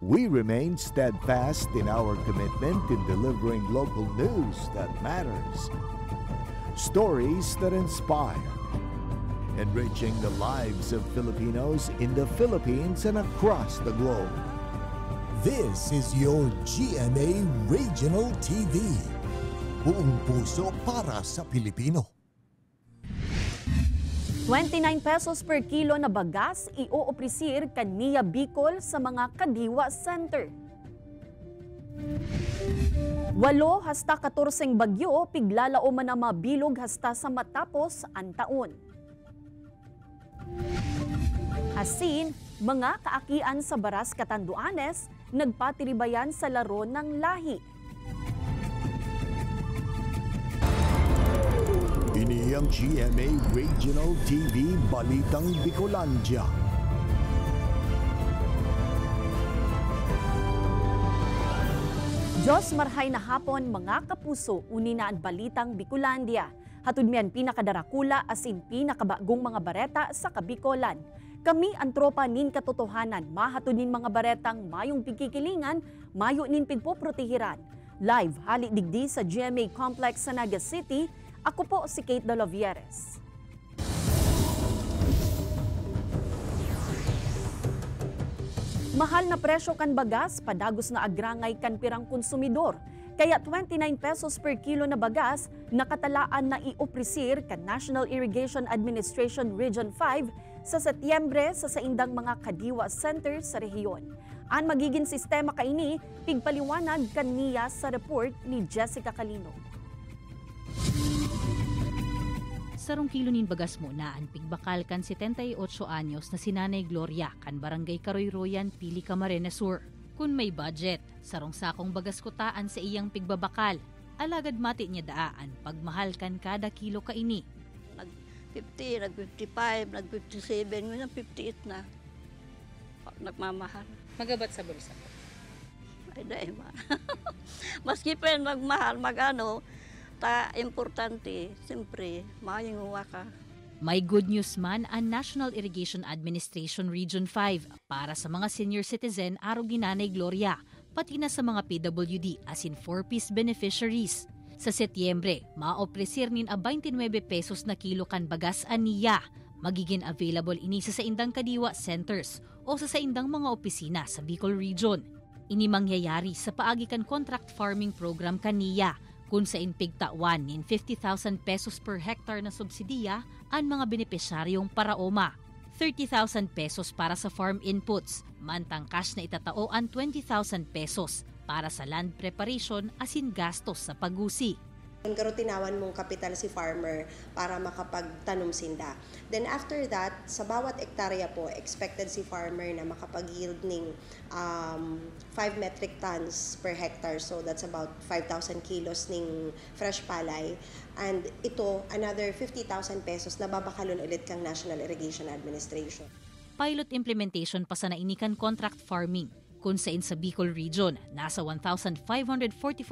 We remain steadfast in our commitment in delivering local news that matters, stories that inspire, enriching the lives of Filipinos in the Philippines and across the globe. This is your GMA Regional TV. Buong puso para sa Pilipino. 29 pesos per kilo na bagas i-ooprisir kaniya Bicol sa mga Kadiwa Center. 8 hasta 14 bagyo piglalao man ang mabilog hasta sa matapos ang taon. Asin, mga kaakian sa Baras Catanduanes nagpatiribayan sa laro ng lahi. Ini ang GMA Regional TV Balitang Bicolandia. Diyos marhay na hapon mga kapuso, uni na ang Balitang Bicolandia. Hatud miyan pinakadarakula asin pinakabagong mga bareta sa Kabikolan. Kami ang tropa nin katotohanan, mahatud nin mga baretang mayong pigkikilingan, mayo nin pigpoprotehiran. Live hali digdi sa GMA Complex sa Naga City. Ako po si Kate Dolovieres. Mahal na presyo kan bagas, padagos na agrangay kan pirang konsumidor. Kaya 29 pesos per kilo na bagas nakatalaan na ioprisir kan National Irrigation Administration Region 5 sa Setyembre sa saindang mga Kadiwa Center sa rehiyon. Ang magiging sistema kaini, pigpaliwanag kaniya sa report ni Jessica Calino. Sarong kilo nin bagas mo na ang pigbakal kan 78 anyos na sinanay Gloria kan Barangay Karoyroyan, Pili Camarines Sur. Kung may budget, sarong sakong bagas kutaan sa iyang pigbabakal. Alagad mati niya daan pagmahal kan kada kilo kaini. Nag-50, nag-55, nag-57, ngayon 58 na. Nagmamahal. Magabat sa bulsa. Ay, dahil ma. Maski pa yung magmahal, magano, importante, siyempre, mayinguwa ka. May good news man ang National Irrigation Administration Region 5 para sa mga senior citizen aro ginanay Gloria, pati na sa mga PWD as in 4-piece beneficiaries. Sa Setyembre, maopresir nin a 29 pesos na kilo kan bagas aniya. Magiging available ini sa saindang Kadiwa Centers o sa saindang mga opisina sa Bicol Region. Ini mangyayari sa paagi kan contract farming program kaniya, kung sa inpigtawan nin 50,000 pesos per hectare na subsidiya ang mga benepisyaryong paraoma. 30,000 pesos para sa farm inputs, mantang cash na itatao ang 20,000 pesos para sa land preparation asin gastos sa pagusi. Karo tinawan mong kapital si farmer para makapagtanom sinda. Then after that, sa bawat ektarya po, expected si farmer na makapag-yield ng 5 metric tons per hectare. So that's about 5,000 kilos ng fresh palay. And ito, another 50,000 pesos na babakalon ulit kang National Irrigation Administration. Pilot implementation pa sa nainikan contract farming. Kung sa Bicol Region, nasa 1,544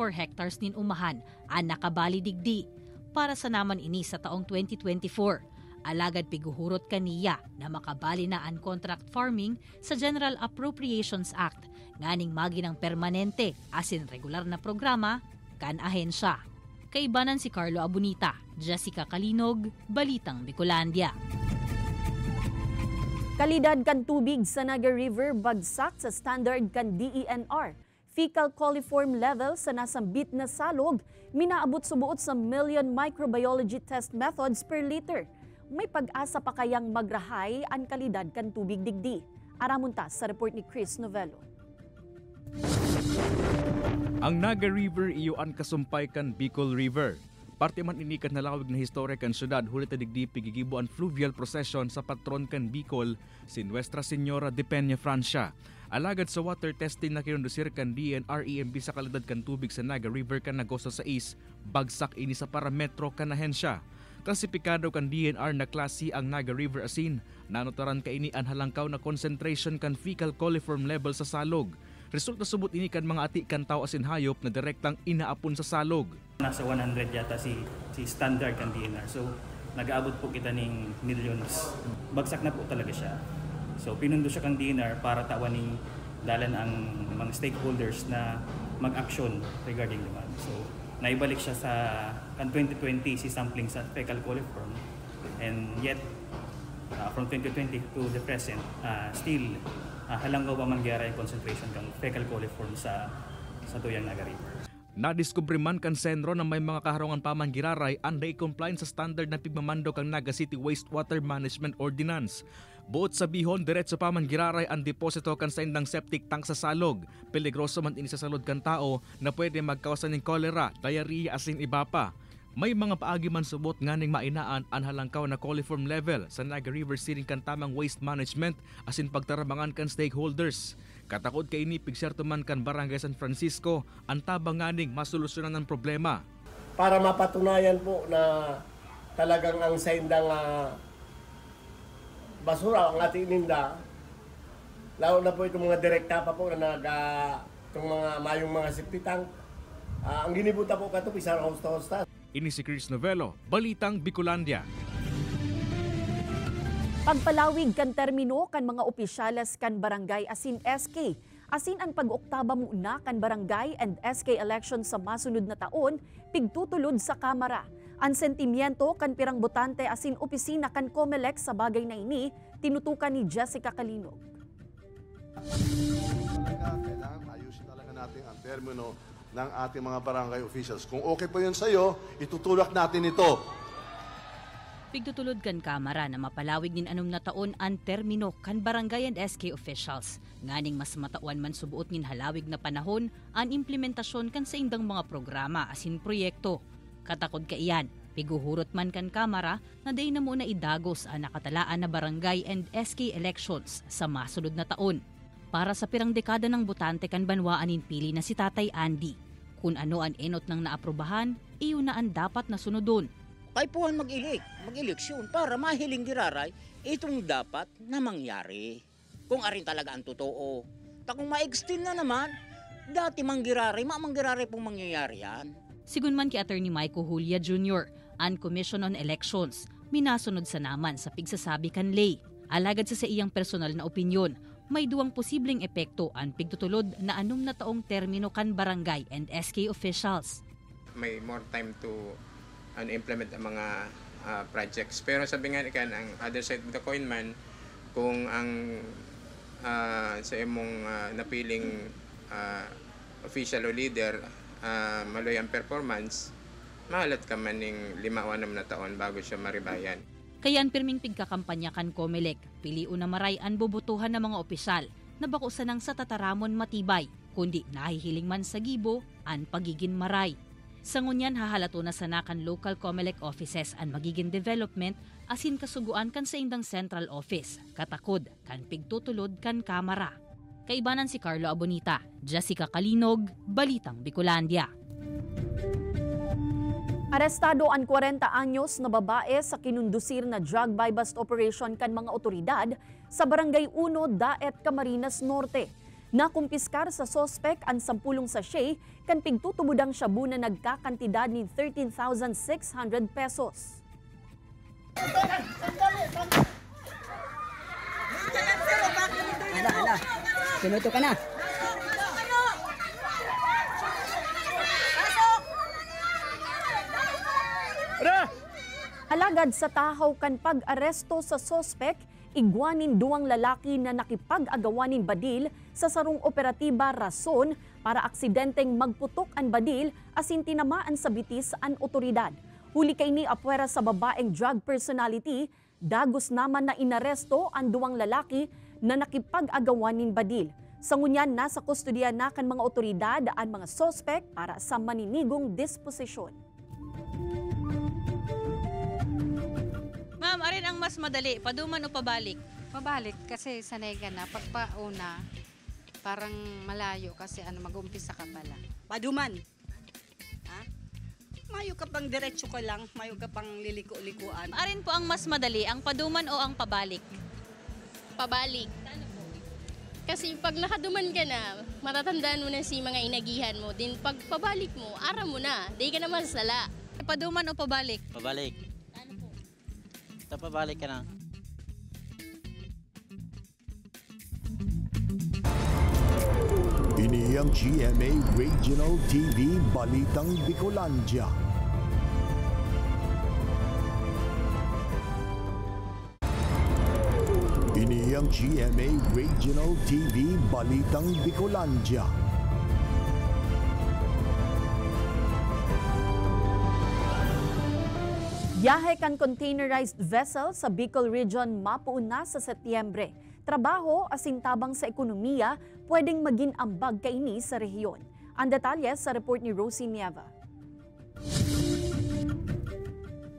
hectares nin umahan ang nakabali digdi. Para sa naman ini sa taong 2024, alagad piguhurot kaniya na makabali na ang contract farming sa General Appropriations Act, nganing maginang permanente asin regular na programa kan ahensya. Kaibanan si Carlo Abunita, Jessica Calinog, Balitang Bicolandia. Kalidad kan tubig sa Naga River bagsak sa standard kan DENR. Fecal coliform level sa nasambit na salog, minaabot subuot sa million microbiology test methods per liter. May pag-asa pa kayang magrahay ang kalidad kan tubig digdi. Aramunta sa report ni Chris Novello. Ang Naga River iyo ang kasumpay kan Bicol River. Parte man ini kan nalawig na historia kan syudad huli ta digdi pigigibo ang fluvial procession sa patron kan Bicol si Nuestra Señora de Peña, Francia. Alagad sa water testing na kinondusir kan DNR-EMB sa kalidad kan tubig sa Naga River kan Agosto 6, bagsak ini sa parametro kan ahensya. Klasipikado kan DNR na klase ang Naga River asin, nanotaran ka ini ang halangkaw na concentration kan fecal coliform level sa salog. Resulta subot ini kan mga ati kan tao asin hayop na direktang inaapon sa salog. Nasa 100 yata si standard kan DNR. So nag-aabot po kita ng millions. Bagsak na po talaga siya. So pinundo siya kang DNR para tawan ng dalan ang mga stakeholders na mag-action regarding demand. So, naibalik siya sa 2020 si sampling sa fecal coliform, and yet from 2020 to the present, still halanggaw pa mangyari ang concentration ng fecal coliform sa Tuyang Naga River. Nadiskubre man kan senro na may mga kaharungan pa man giraray anday compliant sa standard na pigmamando kang Naga City Wastewater Management Ordinance. Buot sa bihon, diretso pa man giraray ang deposito kan sa indang septic tank sa salog. Peligroso man ini sa salod kan tao na pwede magkawasan ng cholera, diarrhea asin iba pa. May mga paagi man subot nganing mainaan ang halangkaw na coliform level sa Naga River siring kan tamang waste management asin pagtarabangan kan stakeholders. Katakod kay ini pigserto man kan Barangay San Francisco ang tabang nganing masolusyonan ng problema. Para mapatunayan po na talagang ang saindang basura ang ating ininda, lalo na po itong mga direkta pa po na itong mga mayong mga septic tank, ang ginibuta po kato pisang hosta-hosta. Ini si Chris Novelo, Balitang Bicolandia. Pagpalawig kan termino kan mga opisyalas kan barangay asin SK. Asin ang pag-oktaba muna kan barangay and SK election sa masunod na taon, pigtutulod sa Kamara. Ang sentimiento kan pirang botante asin opisina kan COMELEC sa bagay na ini, tinutukan ni Jessica Calinog. Kailangan ayusin talaga natin ang termino ng ating mga barangay officials. Kung okay po yun sa'yo, itutulak natin ito. Pigtutulod kan Kamara na mapalawig nin anom na taon ang termino kan barangay and SK officials. Nganing mas matauan man subuot nin halawig na panahon ang implementasyon kan sa indang mga programa asin proyekto. Katakod ka iyan, piguhurot man kan Kamara na day na muna idagos ang nakatalaan na barangay and SK elections sa masunod na taon. Para sa pirang dekada ng botante kan banwaan pili na si Tatay Andy. Kung ano ang enot ng naaprubahan, iyon na ang dapat na sunodon. Kay puhan mag-eleksyon para mahiling giraray, itong dapat na mangyari. Kung arin talaga ang totoo. Kung ma-extend na naman, dati manggiraray, mamanggiraray pong mangyayari yan. Sigun man ki Attorney Michael Julia Jr., ang Commission on Elections, minasunod sa naman sa pigsasabi kan lay. Alagad sa iyang personal na opinyon, may duwang posibleng epekto ang pigtutulod na anom na taong termino kan barangay and SK officials. May more time to implement ang mga projects. Pero sabi nga kan, ang other side of the coin man, kung ang sa imong napiling official o leader maloy ang performance, mahalat ka man ng 5-6 na taon bago siya maribayan. Kayan pirming pigkakampanya kan COMELEC, piliun na maray ang bubutuhan ng mga opisyal na bakusan ng sa tataramon matibay, kundi nahihiling man sa gibo ang pagiging maray. Sa ngunyan hahalato na sanakan local COMELEC offices ang magiging development asin kasuguan kan sa indang central office, katakod kan pigtutulod kan Kamara. Kaibanan si Carlo Abonita, Jessica Calinog, Balitang Bicolandia. Arestado ang 40 anyos na babae sa kinundusir na drug buy-bust operation kan mga otoridad sa Barangay 1, Daet, Camarines Norte. Nakumpiskar sa sospek ang 10 sachet kan pigtutubudang shabu na nagkakantidad ni 13,600 pesos. Ala, pinuto ka na. Alagad sa tahaw kan pag-aresto sa sospek, igwanin duwang lalaki na nakipag-agawanin badil sa sarong operatiba rason para aksidenteng magputok ang badil asin tinamaan sa bitis ang otoridad. Huli kay ni apwera sa babaeng drug personality, dagos naman na inaresto ang duwang lalaki na nakipag-agawanin badil. Sa ngunyan, nasa kustodiya na kan mga otoridad ang mga sospek para sa maninigong disposisyon. Ma'am, arin ang mas madali, paduman o pabalik? Pabalik kasi sanay ka na. Pagpauna, parang malayo kasi mag-umpisa ka pala. Paduman. Ha? Mayo ka pang diretso ka lang, mayo ka pang liliko-likuan. Arin po ang mas madali, ang paduman o ang pabalik? Pabalik. Kasi pag nakaduman ka na, matatandaan mo na si mga inagihan mo. Din pag pabalik mo, ara mo na. Di ka na masala. Paduman o pabalik? Pabalik. Pabalik ka na. Ini ang GMA Regional TV Balitang Bicolandia. Ini ang GMA Regional TV Balitang Bicolandia. Biyahe kan containerized vessel sa Bicol Region mapuuna sa Setyembre. Trabaho asin tabang sa ekonomiya pwedeng maging ambag kaini sa rehiyon. Ang detalye sa report ni Rosie Nieva.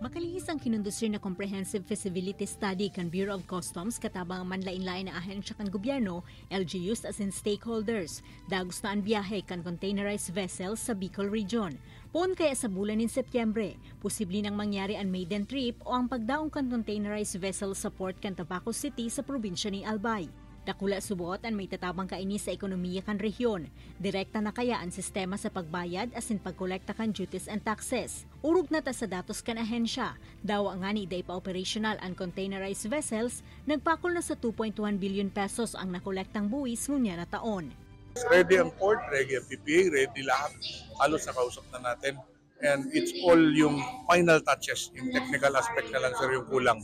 Makalihis ang kinundusir na comprehensive feasibility study kan Bureau of Customs katabang manlain-lain na ahensya kan gobyerno, LGUs as in stakeholders. Dagos na ang biyahe kan containerized vessels sa Bicol Region. Poon kaya sa bulan ng Setyembre, posible nang mangyari ang maiden trip o ang pagdaong kan containerized vessel sa port kan Tabaco City sa probinsya ni Albay. Dakula subuot ang may tatabang kaini sa ekonomiya kan rehiyon. Direkta na kaya ang sistema sa pagbayad asin pagkolekta kan duties and taxes. Urog na ta sa datos kan ahensya. Daw ang ani day pa operational ang containerized vessels, nagpakol na sa 2.1 billion pesos ang nakolektang buwis ngunya na taon. Ready ang port, ready ang PPA, ready lahat. Halos nakausap na natin. And it's all yung final touches, yung technical aspect na lang sir yung kulang.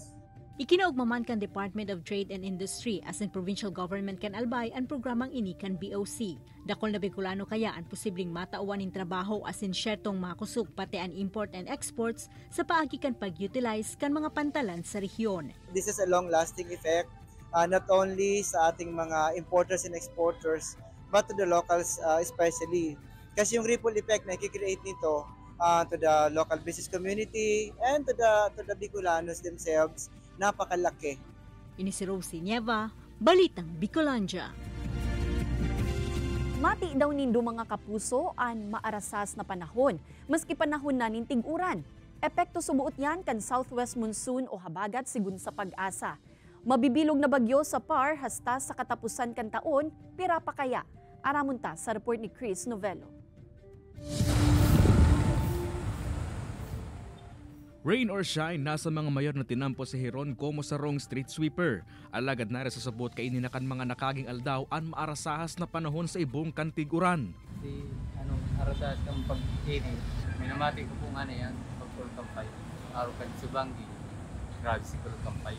Ikinaugmaman kan Department of Trade and Industry as in provincial government kan Albay ang programang ini kan BOC. Dakol na Bicolano kaya ang posibleng matauan ng trabaho as in syertong makusog pati ang import and exports sa paagi kan pag-utilize kan mga pantalan sa rehiyon. This is a long-lasting effect not only sa ating mga importers and exporters but to the locals especially. Kasi yung ripple effect na i-create nito to the local business community and to the Bicolanos themselves, napakalaki. Ini si Rosie Nieva, Balitang Bicolandia. Mati daw nindo mga kapuso ang maarasas na panahon, maski panahon na ning tig-uran. Epekto subuot yan kan southwest monsoon o habagat sigun sa pag-asa. Mabibilog na bagyo sa PAR hasta sa katapusan kan taon, pira pa kaya? Aramon ta sa report ni Chris Novello. Rain or shine, nasa mga mayor na tinampo si Heron como sa rong street sweeper. Alagad na rin sa sabot kay ininakan mga nakaging aldaw ang maarasahas na panahon sa ibong kantiguran. Si arasahas kang pag-ini, minamati ko po nga na yan, pag-kulkampay. Araw kan Subanggi, grabe si kulkampay.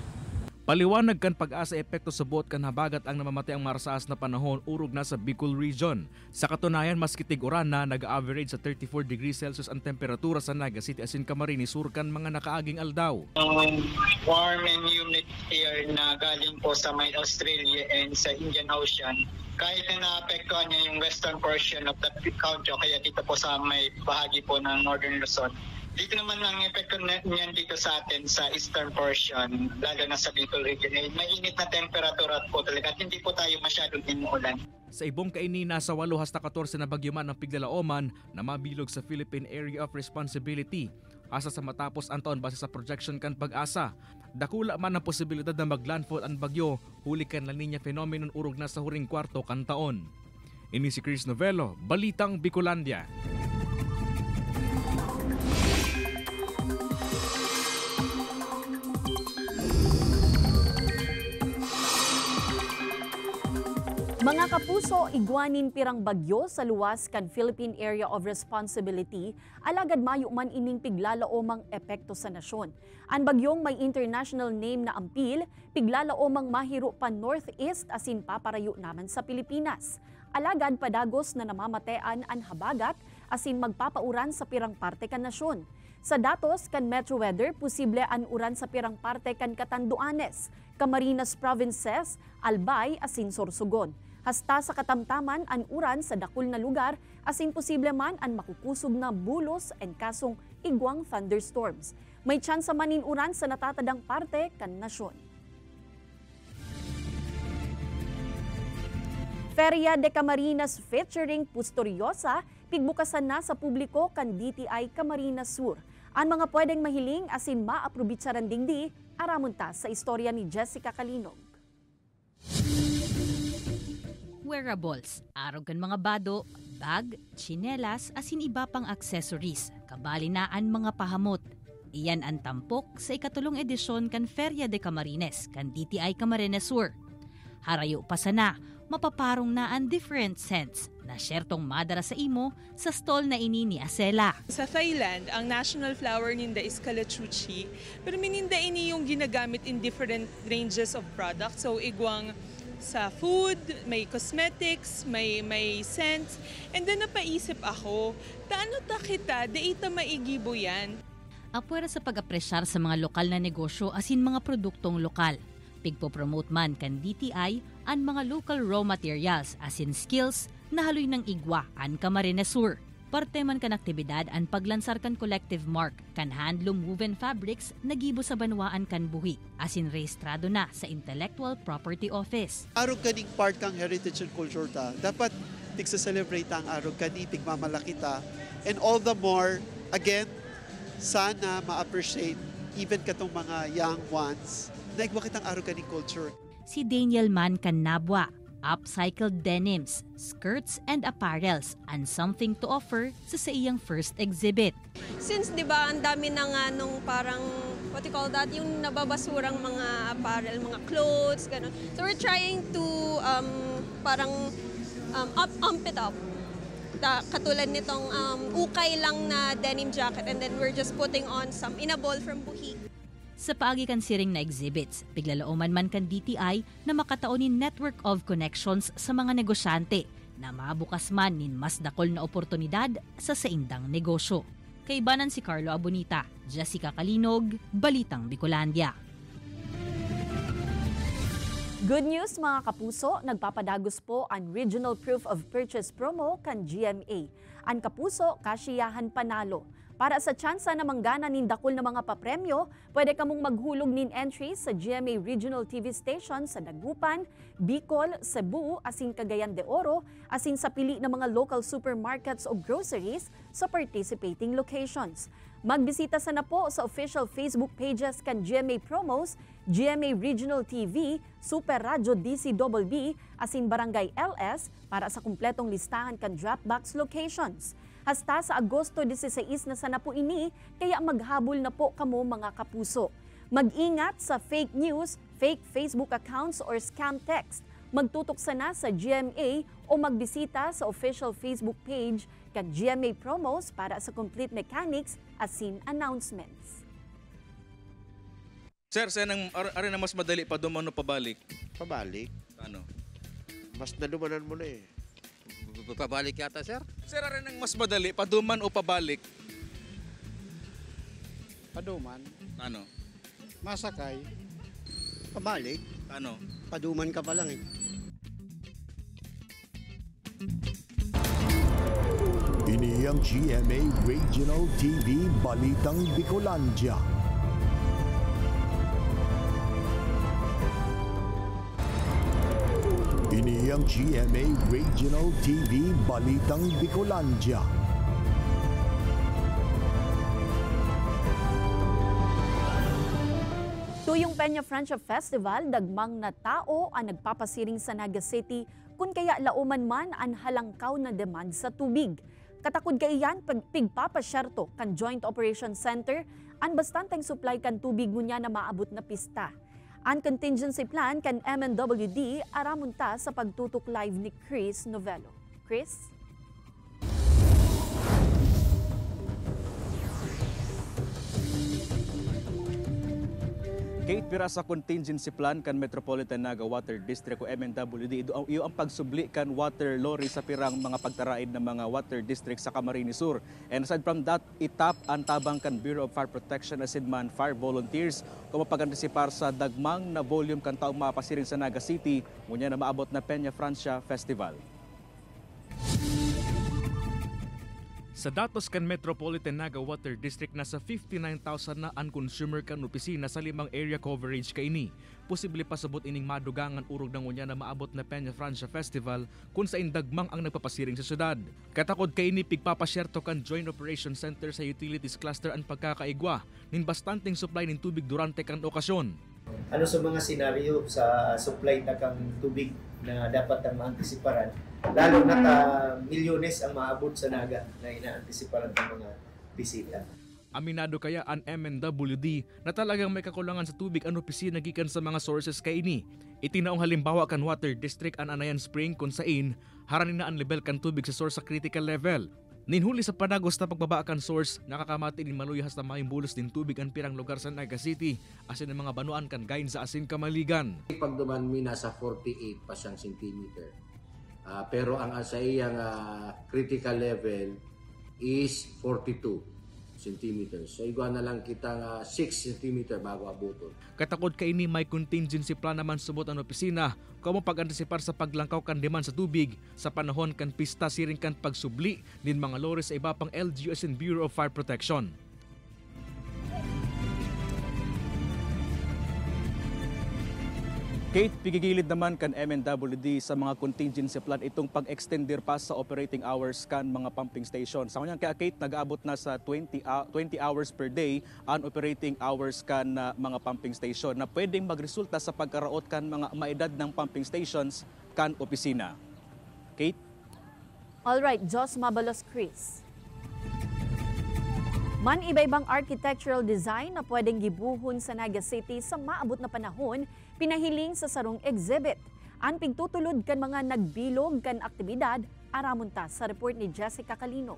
Paliwanag kan pag-asa epekto sa bot kan habagat ang namamatay ang marasaas na panahon urog na sa Bicol Region. Sa katunayan, maski tig-uran na nag-average sa 34 degrees Celsius ang temperatura sa Naga City asin Camarines Sur kan mga nakaaging aldaw. Warm and humid air na galing po sa may Australia and sa Indian Ocean, kahit na naapektuhan niya yung western portion of the country, kaya dito po sa may bahagi po ng Northern Luzon. Dito naman ang epekto niyan dito sa atin sa eastern portion, lalo na sa Bicol region. Mainit na temperatura po talaga at hindi po tayo masyadong inuulan. Sa ibong kaini, nasa 8 hasta 14 na bagyo man ang piglalaoman na mabilog sa Philippine Area of Responsibility. Asa sa matapos ang taon base sa projection kan pag-asa. Dakula man ang posibilidad na maglandfall ang bagyo, huli kan La Niña phenomenon urog na sa huring kwarto kan taon. Ini si Chris Novello, Balitang Bicolandia. Mga kapuso, igwanin pirang bagyo sa luwas kan Philippine Area of Responsibility, alagad mayo man ining piglalaomang epekto sa nasyon. Ang bagyong may international name na Ampil, piglalaomang mahiro pa northeast asin paparayo naman sa Pilipinas. Alagad padagos na namamatean ang habagat asin magpapauran sa pirang parte kan nasyon. Sa datos kan Metro Weather, posible ang uran sa pirang parte kan Catanduanes, Camarines Provinces, Albay asin Sorsogon. Hasta sa katamtaman ang uran sa dakul na lugar asin posible man ang makukusog na bulos and kasong igwang thunderstorms. May tsansa manin uran sa natatadang parte kan nasyon. Feria de Camarines featuring Pustoriosa, pigbukasan na sa publiko kan DTI Camarines Sur. Ang mga pwedeng mahiling asin maaprobitsaran dingdi, aramon ta sa istorya ni Jessica Kalinog. Wearables, araw kan mga bado, bag, tsinelas, asin iba pang accessories, kabalinaan mga pahamot. Iyan ang tampok sa ikatulong edisyon kan Feria de Camarines, kan DTI Camarines Sur. Harayo pa sana, mapaparong na ang different scents, na syertong madara sa imo sa stall na ini ni Acela. Sa Thailand, ang national flower ninda is Kalachuchi. Pero mininda ini yung ginagamit in different ranges of products. So igwang sa food, may cosmetics, may scents. And then napaisip ako, taano ta kita, daita maigibo yan. Apwera sa pag-apresyar sa mga lokal na negosyo asin mga produktong lokal. Pigpo-promote man kan DTI ang mga local raw materials asin skills na haloy ng igwa an Camarines Sur. Parte man kan aktibidad an paglansar kan collective mark kan handloom woven fabrics nagibo sa banwaan kan buhi asin rehistrado na sa Intellectual Property Office. Arog kaning part kang heritage and culture ta. Dapat tig-celebrate ang arog kani pigmamalaki ta. And all the more, again, sana ma-appreciate even katong mga young ones na igwa kitang arog kaning culture. Si Daniel Man Canabwa, upcycled denims, skirts and apparels and something to offer sa iyang first exhibit. Since 'di ba ang dami na nga nung parang what you call that, yung nababasurang mga apparel, mga clothes, ganun. So we're trying to parang amp it up. Katulad nitong ukay lang na denim jacket and then we're just putting on some inabol from buhi. Sa paagi kan siring na exhibits, piglalauman man kan DTI na makataonin network of connections sa mga negosyante na mabukas man nin mas dakol na oportunidad sa saindang negosyo. Kaibanan si Carlo Abonita, Jessica Kalinog, Balitang Bicolandia. Good news mga kapuso, nagpapadagos po ang Regional Proof of Purchase promo kan GMA. Ang kapuso, kasiyahan panalo. Para sa tsansa na manggana nin dakol na mga papremyo, pwede kamong maghulog nin entry sa GMA Regional TV Station sa Dagupan, Bicol, Cebu, asin Cagayan de Oro, asin sa pili ng mga local supermarkets o groceries sa participating locations. Magbisita sana po sa official Facebook pages kan GMA Promos, GMA Regional TV, Super Radyo DCBB, asin Barangay LS para sa kumpletong listahan kan Dropbox locations. Hasta sa Agosto 16 na sana po ini, kaya maghabol na po kamo mga kapuso. Mag-ingat sa fake news, fake Facebook accounts or scam text. Magtutok sana sa GMA o magbisita sa official Facebook page kag GMA Promos para sa complete mechanics asin announcements. Sir, are na mas madali pa duman o pabalik? Pabalik? Ano? Mas nadumanan mo na eh. Pabalik yata, sir? Sir, are nang mas madali pa duman o pabalik? Paduman. Ano? Masakay. Pabalik. Ano? Paduman ka pa lang eh. Ini ang GMA Regional TV Balitang Bicolandia. Ini ang GMA Regional TV Balitang Bicolandia. Tuyong Peña Friendship Festival, dagmang na tao ang nagpapasiring sa Naga City kung kaya lauman man ang halangkaw na demand sa tubig. Katakod kaiyan pigpapasyerto kan Joint Operations Center ang bastanteng supply kan tubig ngunya na maabot na pista. Ang contingency plan kan MNWD aramunta sa pagtutok live ni Chris Novello. Chris? Kate pira sa contingency plan kan Metropolitan Naga Water District o MNWD iyo ang pagsubli kan water lorry sa pirang mga pagtaraid ng mga water district sa Camarines Sur. And aside from that, itap ang tabang kan Bureau of Fire Protection asin man fire volunteers kung mapag-antisipar sa dagmang na volume kan taong mapasiring sa Naga City ngunya na maabot na Peña Francia Festival. Sa datos kan Metropolitan Naga Water District, nasa 59,000 na ang consumer kan opisina sa 5 area coverage kaini. Posible pasabot ining madugangan urog ng unya na maabot na Peña Francia Festival kung sa indagmang ang nagpapasiring sa syudad. Katakod kaini pigpapasyerto kan Joint Operations Center sa Utilities Cluster ang pagkakaigwa nin bastanteng supply nin tubig durante kan okasyon. Ano sa mga senaryo sa supply na kang tubig na dapat ang maantisiparan, lalo na milyones ang maabot sa Naga na inaantisiparan ng mga bisita. Aminado kaya ang MNWD na talagang may kakulangan sa tubig ang opisina gikan sa mga sources kaini. Itinaong halimbawa kan Water District ang Anayan Spring kung sain haranin na ang level kan tubig sa source sa critical level. Ninhuli sa panagos na pagbaba kan source, nakakamati din maluyas na mayong bulos din tubig ang pirang lugar sa Naga City, asin ang mga banuan kan gain sa asin kamaligan. Pagduman mi nasa 48 pa siyang centimeter. Pero ang sa iyang critical level is 42 centimeters. So igwa na lang kita 6 centimeter bago abuton. Katakod ka ini may contingency plan naman subot ang opisina kung pag-antisipar sa paglangkaw kan demand sa tubig sa panahon kan pista siring kan pagsubli din mga lores sa iba pang LGUs and Bureau of Fire Protection. Kate, pigigilid naman kan MNWD sa mga contingency plan itong pag-extender pa sa operating hours kan mga pumping station. Sa kanya kaya Kate, nag-aabot na sa 20 hours per day ang operating hours kan mga pumping station na pwedeng magresulta sa pagkaraot kan mga maedad ng pumping stations kan opisina. Kate? Alright, Jos Mabalos Chris. Man iba-ibang architectural design na pwedeng gibuhon sa Naga City sa maabot na panahon, pinahiling sa sarong exhibit. Ang pigtutulod kan mga nagbilog kan aktibidad, aramon ta sa report ni Jessica Calinog.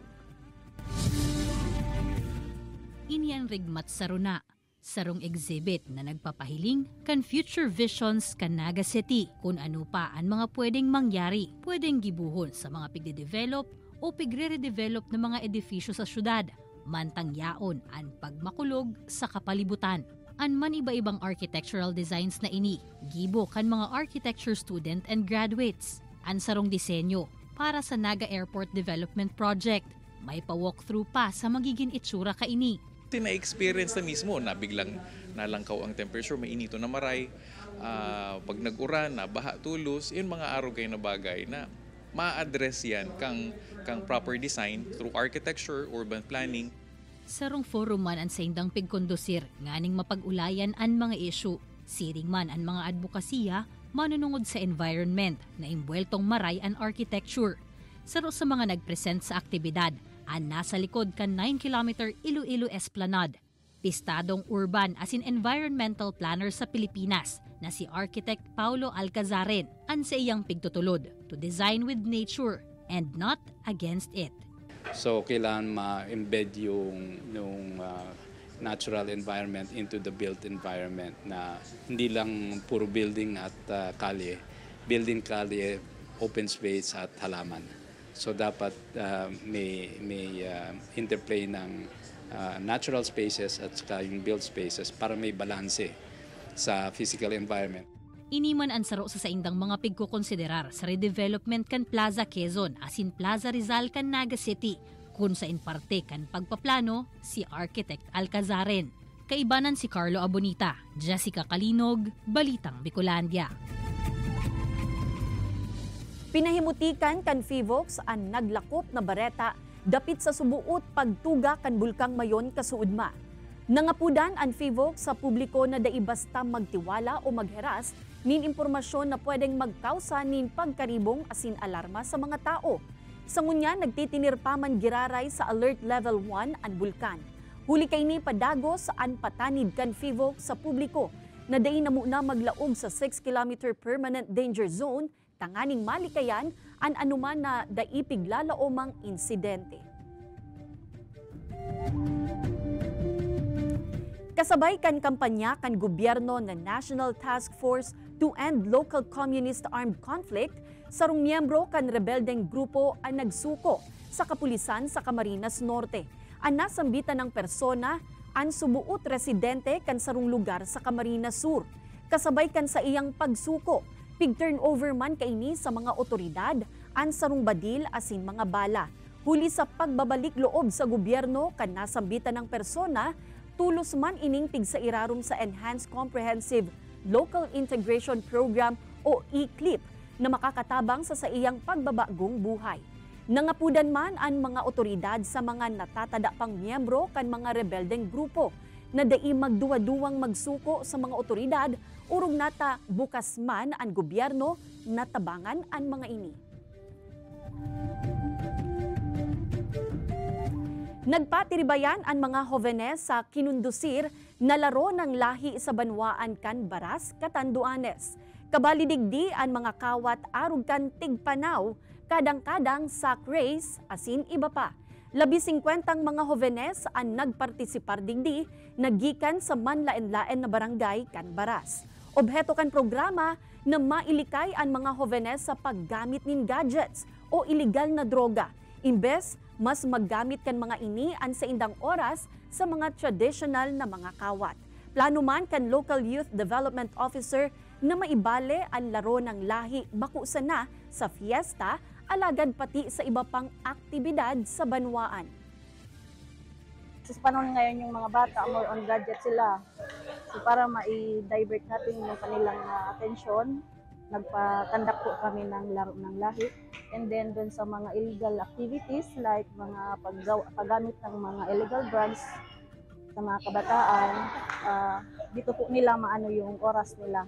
Inian rigmat saruna, sarong exhibit na nagpapahiling kan future visions kan Naga City kung ano pa ang mga pwedeng mangyari, pwedeng gibuhon sa mga pigde-develop o pigre-redevelop ng mga edifisyo sa syudad. Mantang yaon ang pagmakulog sa kapalibutan. An man iba-ibang architectural designs na ini, gibo kan mga architecture student and graduates. An sarong disenyo para sa Naga Airport Development Project. May pa-walkthrough pa sa magiging itsura ka ini. Na-experience na mismo na biglang nalangkaw ang temperature, mainito na maray, pag nag-uran, na baha tulos, yun mga arugay na bagay na ma-address yan kang proper design through architecture, urban planning. Sarong forum man ang saindang pigkondusir, nganing mapag-ulayan ang mga issue. Siring man ang mga advokasya, manunungod sa environment na imbweltong maray ang architecture. Saro sa mga nagpresent sa aktibidad, ang nasa likod kan 9-kilometer Iloilo Esplanade. Pistadong urban as in environmental planner sa Pilipinas na si Architect Paulo Alcazaren ang sa iyang pigtutulod to design with nature and not against it. So kailangan ma-embed yung natural environment into the built environment na hindi lang puro building at kalye, building kalye, open space at halaman. So dapat may interplay ng natural spaces at saka yung built spaces para may balanse sa physical environment. Iniman ang saro sa saindang mga pigkukonsiderar sa redevelopment kan Plaza Quezon asin Plaza Rizal kan Naga City kung sa parte kan pagpaplano si Architect Alcazaren. Kaibanan si Carlo Abonita, Jessica Calinog, Balitang Bicolandia. Pinahimutikan kan FIVOX ang naglakop na bareta dapit sa subuot pagtuga kan Bulkang Mayon kasuudma. Nangapudan ang FIVOX sa publiko na dai basta magtiwala o magheras nin impormasyon na pwedeng magkausa nin pagkaribong asin alarma sa mga tao. Sa ngunya, nagtitinir pa man giraray sa Alert Level 1 ang bulkan. Huli kay ni padagos an patanid kan FIVOX sa publiko na dai namuna maglaog sa 6-kilometer permanent danger zone tanganing malikayan an anuman na daipig lalaomang insidente. Kasabay kan kampanya kan gobyerno na National Task Force to End Local Communist Armed Conflict, sarong miyembro kan rebeldeng grupo ang nagsuko sa kapulisan sa Camarines Norte. Ang nasambitan ng persona ang subuot residente kan sarong lugar sa Camarines Sur. Kasabay kan sa iyang pagsuko, pig-turnover man kaini sa mga otoridad, ang sarong badil asin mga bala. Huli sa pagbabalik loob sa gobyerno kan nasambitan ng persona, tulos man ining pigsairarom sa Enhanced Comprehensive Local Integration Program o ECLIP na makakatabang sa iyang pagbabagong buhay. Nangapudan man ang mga otoridad sa mga natatada pang miyembro kan mga rebeldeng grupo na dai magduwa-duwang magsuko sa mga otoridad urong nata bukas man ang gobyerno na tabangan ang mga ini. Nagpatiribayan ang mga hovenes sa kinundusir na laro ng lahi sa banwaan kan Baras, Catanduanes. Kabalidigdi ang mga kawat arog kan tigpanaw kadang-kadang sack race, asin iba pa. 50 mga hovenes ang nagpartisipar digdi, nagikan sa manlaen-laen na barangay kan Baras. Obheto kan programa na mailikay ang mga hovenes sa paggamit nin gadgets o illegal na droga. Imbes, mas maggamit kan mga ini an sa indang oras sa mga traditional na mga kawat. Plano man kan Local Youth Development Officer na maibale ang laro ng lahi bakusa na sa fiesta, alagad pati sa iba pang aktibidad sa banwaan. Sa panahon ngayon yung mga bata, more on gadget sila. So para ma-divert natin yung kanilang attention, nagpa-conduct po kami ng laro ng lahi. And then dun sa mga illegal activities like mga paggamit ng mga illegal drugs sa mga kabataan, dito po nila maano yung oras nila.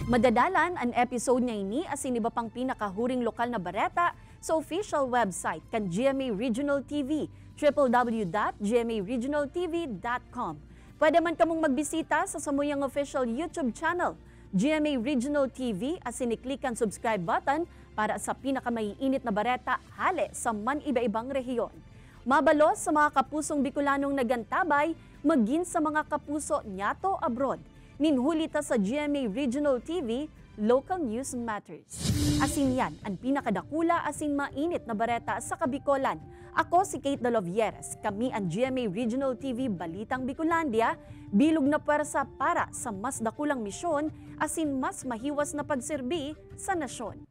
Madadalan ang episode niya ini asin iba pang pinakahuring lokal na bareta sa official website kan GMA Regional TV, www.gmaregionaltv.com. Pwede man kamong magbisita sa samuyang official YouTube channel, GMA Regional TV, asin i-click ang subscribe button para sa pinakamaiinit na bareta hale sa man iba-ibang rehiyon. Mabalos sa mga kapusong Bicolanong nagantabay, maging sa mga kapuso nyato abroad. Ninhulita sa GMA Regional TV, Local News Matters. Asin yan ang pinakadakula asin mainit na bareta sa Kabikolan. Ako si Kate Dalovieres. Kami ang GMA Regional TV Balitang Bicolandia, bilog na pwersa para sa mas dakulang misyon asin mas mahiwas na pagserbi sa nasyon.